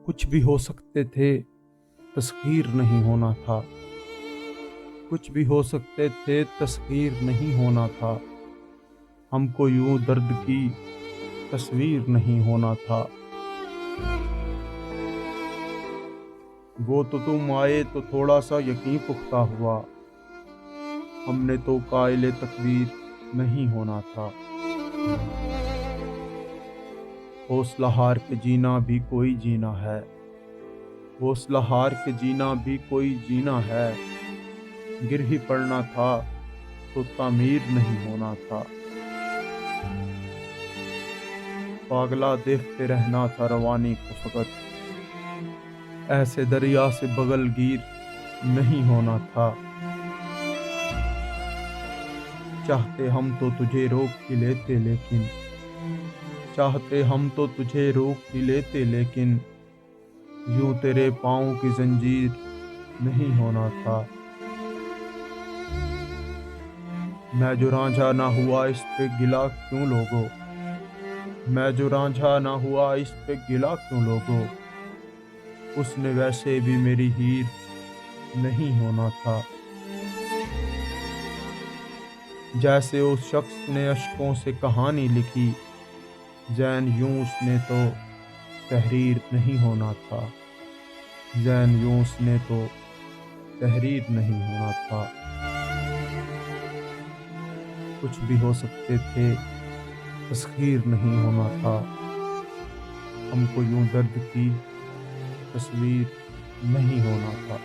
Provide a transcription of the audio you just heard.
کچھ بھی ہو سکتے تھے، تسخیر نہیں ہونا تھا۔ کچھ بھی ہو سکتے تھے، تسخیر نہیں ہونا تھا۔ ہم کو یوں درد کی تصویر نہیں ہونا تھا۔ وہ تو تم آئے تو تھوڑا سا یقین پختہ ہوا، ہم نے تو قائل تقدیر نہیں ہونا تھا۔ حوصلہ ہار کے جینا بھی کوئی جینا ہے، حوصلہ ہار کے جینا بھی کوئی جینا ہے۔ گر ہی پڑنا تھا تو تعمیر نہیں ہونا تھا۔ پاگلا دیکھتے رہنا تھا روانی کو فقط، ایسے دریا سے بغل گیر نہیں ہونا تھا۔ چاہتے ہم تو تجھے روک ہی لیتے لیکن، چاہتے ہم تو تجھے روک ہی لیتے لیکن، یوں تیرے پاؤں کی زنجیر نہیں ہونا تھا۔ میں جو رانجھا نہ ہوا اس پہ گلا کیوں لوگو، میں جو رانجھا نہ ہوا اس پہ گلا کیوں لوگو، اس نے ویسے بھی میری ہیر نہیں ہونا تھا۔ جیسے اس شخص نے اشکوں سے کہانی لکھی، زین یوں اس نے تو تحریر نہیں ہونا تھا، زین یوں اس نے تو تحریر نہیں ہونا تھا۔ کچھ بھی ہو سکتے تھے، تسخیر نہیں ہونا تھا۔ ہم کو یوں درد کی تصویر نہیں ہونا تھا۔